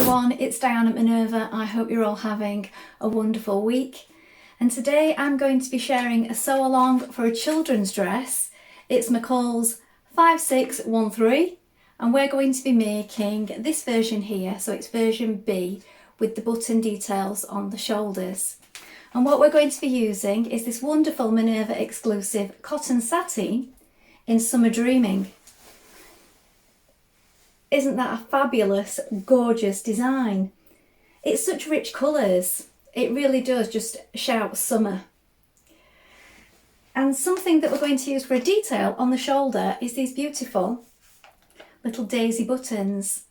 everyone, it's Diane at Minerva. I hope you're all having a wonderful week. And today I'm going to be sharing a sew along for a children's dress. It's McCall's 5613 and we're going to be making this version here, so it's version B with the button details on the shoulders. And what we're going to be using is this wonderful Minerva exclusive cotton sateen in Summer Dreaming. Isn't that a fabulous, gorgeous design? It's such rich colours. It really does just shout summer. And something that we're going to use for a detail on the shoulder is these beautiful little daisy buttons.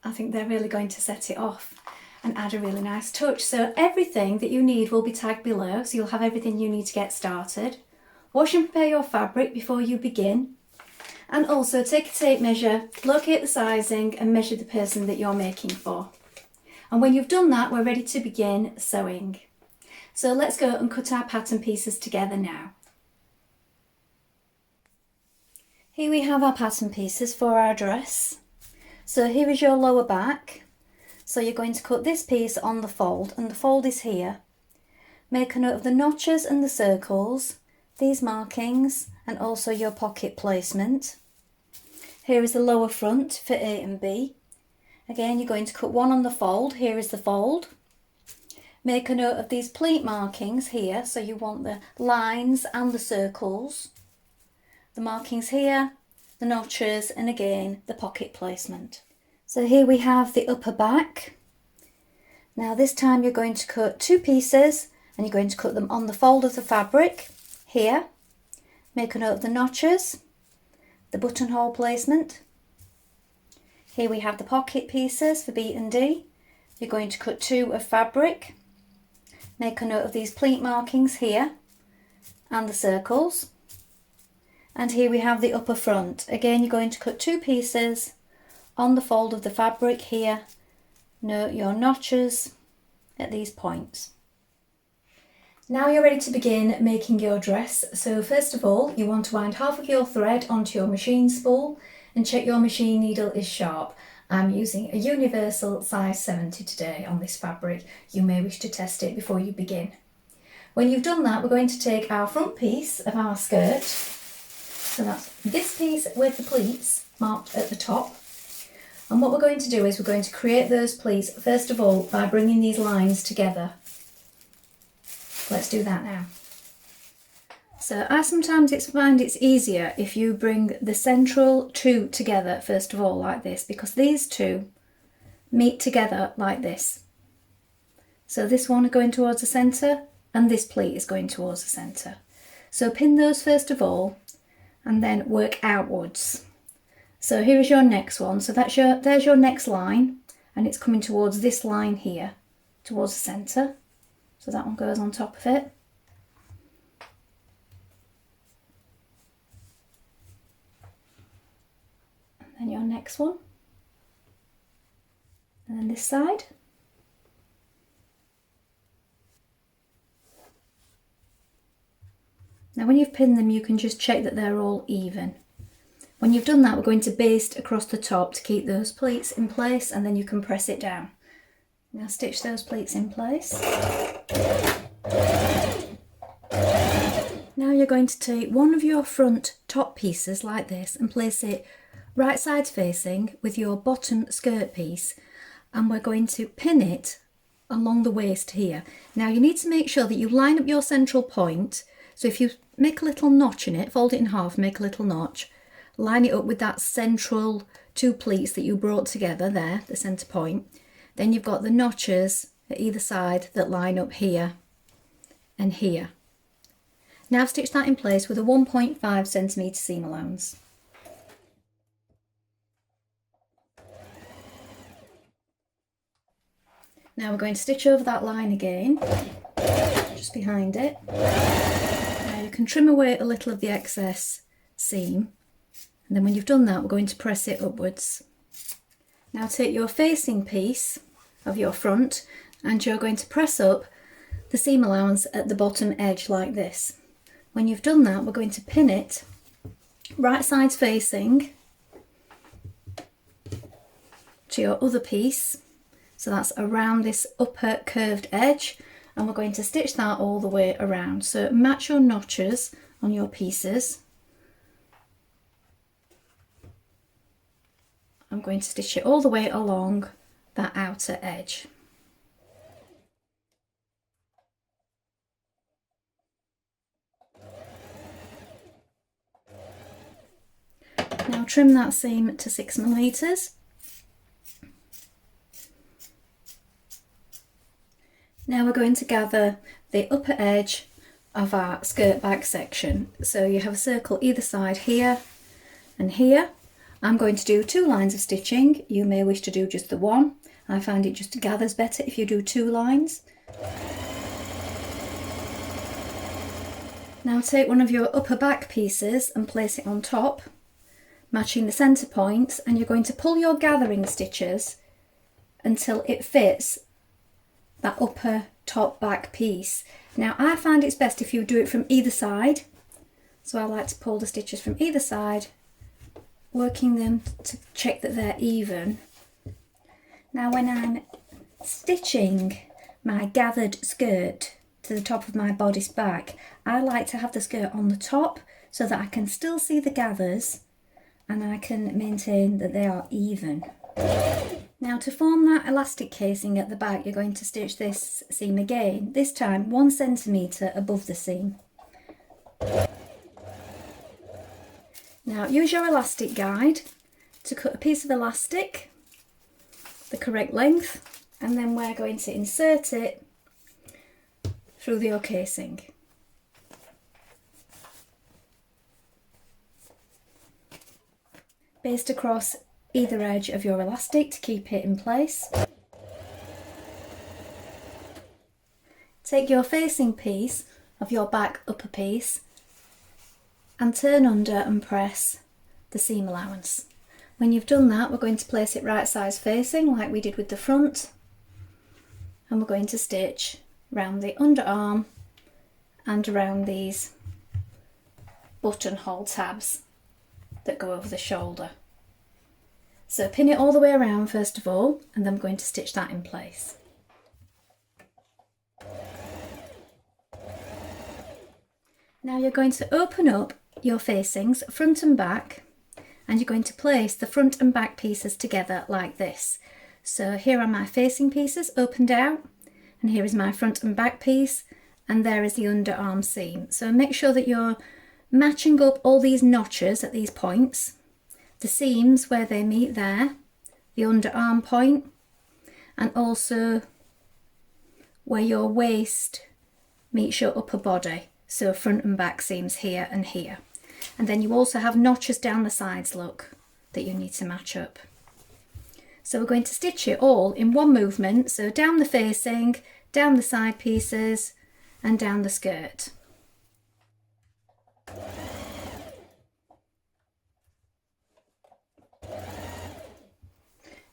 I think they're really going to set it off and add a really nice touch. So everything that you need will be tagged below, so you'll have everything you need to get started. Wash and prepare your fabric before you begin. And also take a tape measure, locate the sizing and measure the person that you're making for. And when you've done that, we're ready to begin sewing. So let's go and cut our pattern pieces together now. Here we have our pattern pieces for our dress. So here is your lower back. So you're going to cut this piece on the fold, and the fold is here. Make a note of the notches and the circles, these markings, and also your pocket placement. Here is the lower front for A and B. Again, you're going to cut one on the fold. Here is the fold. Make a note of these pleat markings here, so you want the lines and the circles. The markings here, the notches, and again the pocket placement. So here we have the upper back. Now this time you're going to cut two pieces and you're going to cut them on the fold of the fabric here. Make a note of the notches, the buttonhole placement. Here we have the pocket pieces for B and D. You're going to cut two of fabric. Make a note of these pleat markings here and the circles. And here we have the upper front. Again, you're going to cut two pieces on the fold of the fabric here. Note your notches at these points. Now you're ready to begin making your dress. So first of all, you want to wind half of your thread onto your machine spool and check your machine needle is sharp. I'm using a universal size 70 today on this fabric. You may wish to test it before you begin. When you've done that, we're going to take our front piece of our skirt. So that's this piece with the pleats marked at the top. And what we're going to do is we're going to create those pleats first of all by bringing these lines together. Let's do that now. So I sometimes find it's easier if you bring the central two together first of all like this, because these two meet together like this. So this one is going towards the centre and this pleat is going towards the centre. So pin those first of all and then work outwards. So here is your next one. So there's your next line and it's coming towards this line here, towards the centre. So that one goes on top of it. And then your next one. And then this side. Now when you've pinned them, you can just check that they're all even. When you've done that, we're going to baste across the top to keep those pleats in place, and then you can press it down. Now stitch those pleats in place. Now you're going to take one of your front top pieces like this and place it right sides facing with your bottom skirt piece, and we're going to pin it along the waist here. Now you need to make sure that you line up your central point. So if you make a little notch in it, fold it in half, make a little notch, line it up with that central two pleats that you brought together there, the centre point. Then you've got the notches at either side that line up here and here. Now stitch that in place with a 1.5 centimetre seam allowance. Now we're going to stitch over that line again, just behind it. Now you can trim away a little of the excess seam, and then when you've done that, we're going to press it upwards. Now take your facing piece of your front and you're going to press up the seam allowance at the bottom edge like this. When you've done that, we're going to pin it right sides facing to your other piece. So that's around this upper curved edge, and we're going to stitch that all the way around. So match your notches on your pieces. I'm going to stitch it all the way along that outer edge. Now trim that seam to 6mm. Now we're going to gather the upper edge of our skirt back section. So you have a circle either side here and here. I'm going to do 2 lines of stitching. You may wish to do just the one. I find it just gathers better if you do 2 lines. Now take one of your upper back pieces and place it on top, matching the centre points, and you're going to pull your gathering stitches until it fits that upper top back piece. Now I find it's best if you do it from either side, so I like to pull the stitches from either side, working them to check that they're even. Now when I'm stitching my gathered skirt to the top of my bodice back, I like to have the skirt on the top so that I can still see the gathers and I can maintain that they are even. Now to form that elastic casing at the back, you're going to stitch this seam again, this time 1 centimetre above the seam. Now use your elastic guide to cut a piece of elastic the correct length, and then we're going to insert it through your casing. Baste across either edge of your elastic to keep it in place. Take your facing piece of your back upper piece and turn under and press the seam allowance. When you've done that, we're going to place it right size facing like we did with the front, and we're going to stitch round the underarm and around these buttonhole tabs that go over the shoulder. So pin it all the way around first of all, and then I'm going to stitch that in place. Now you're going to open up your facings front and back, and you're going to place the front and back pieces together like this. So here are my facing pieces opened out, and here is my front and back piece, and there is the underarm seam. So make sure that you're matching up all these notches at these points, the seams where they meet there, the underarm point, and also where your waist meets your upper body. So front and back seams here and here. And then you also have notches down the sides, look, that you need to match up. So we're going to stitch it all in one movement. So down the facing, down the side pieces, and down the skirt.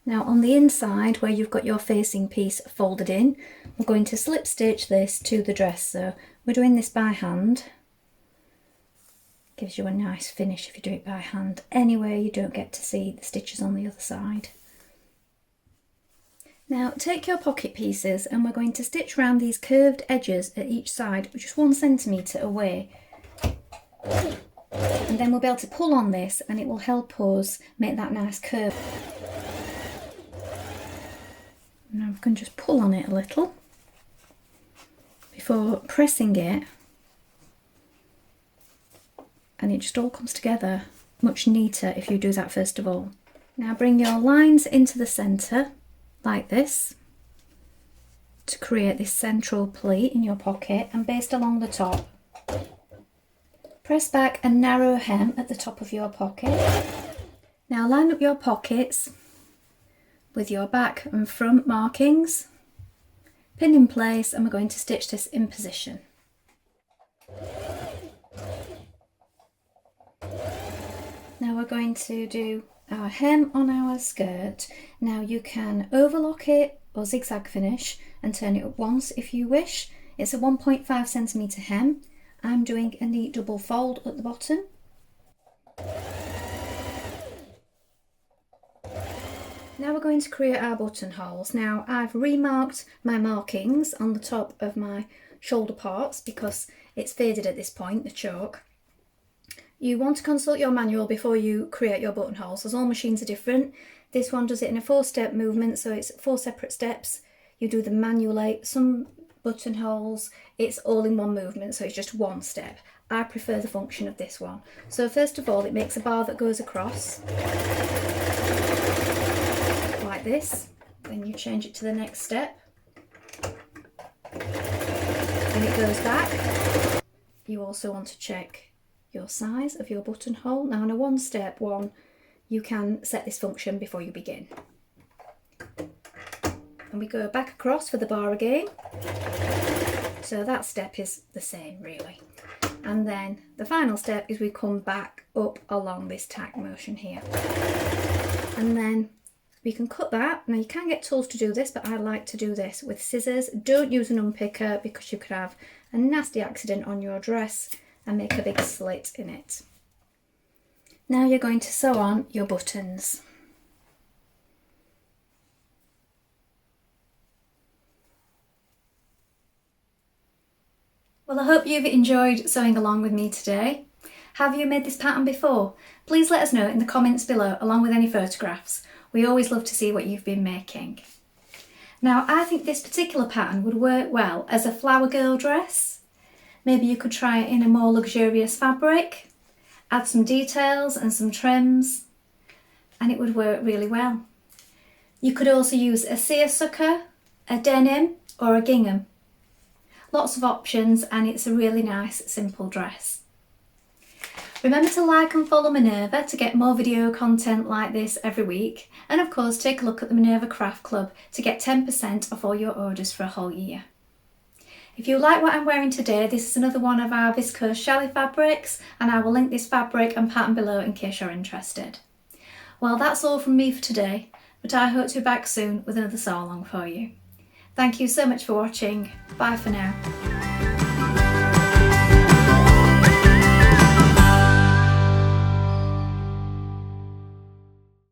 Now on the inside where you've got your facing piece folded in, we're going to slip stitch this to the dress. So we're doing this by hand. Gives you a nice finish if you do it by hand. Anyway, you don't get to see the stitches on the other side. Now take your pocket pieces and we're going to stitch around these curved edges at each side, just 1 centimetre away. And then we'll be able to pull on this and it will help us make that nice curve. Now we can just pull on it a little before pressing it, and it just all comes together much neater if you do that first of all. Now bring your lines into the centre like this to create this central pleat in your pocket and baste along the top. Press back a narrow hem at the top of your pocket. Now line up your pockets with your back and front markings, pin in place, and we're going to stitch this in position. Now we're going to do our hem on our skirt. Now you can overlock it or zigzag finish and turn it up once if you wish. It's a 1.5 centimetre hem. I'm doing a neat double fold at the bottom. Now we're going to create our buttonholes. Now I've remarked my markings on the top of my shoulder parts because it's faded at this point, the chalk. You want to consult your manual before you create your buttonholes, as all machines are different. This one does it in a 4-step movement, so it's 4 separate steps. You do them manually. Some buttonholes, it's all in one movement, so it's just one step. I prefer the function of this one. So first of all, it makes a bar that goes across, like this. Then you change it to the next step. Then it goes back. You also want to check your size of your buttonhole. Now in a 1-step one, you can set this function before you begin. And we go back across for the bar again. So that step is the same really. And then the final step is we come back up along this tack motion here. And then we can cut that. Now you can get tools to do this, but I like to do this with scissors. Don't use an unpicker because you could have a nasty accident on your dress and make a big slit in it. Now you're going to sew on your buttons. Well, I hope you've enjoyed sewing along with me today. Have you made this pattern before? Please let us know in the comments below, along with any photographs. We always love to see what you've been making. Now, I think this particular pattern would work well as a flower girl dress. Maybe you could try it in a more luxurious fabric, add some details and some trims, and it would work really well. You could also use a seersucker, a denim or a gingham. Lots of options, and it's a really nice simple dress. Remember to like and follow Minerva to get more video content like this every week, and of course take a look at the Minerva Craft Club to get 10% off all your orders for a whole year. If you like what I'm wearing today, this is another one of our viscose challis fabrics, and I will link this fabric and pattern below in case you're interested. Well, that's all from me for today, but I hope to be back soon with another sew along for you. Thank you so much for watching. Bye for now.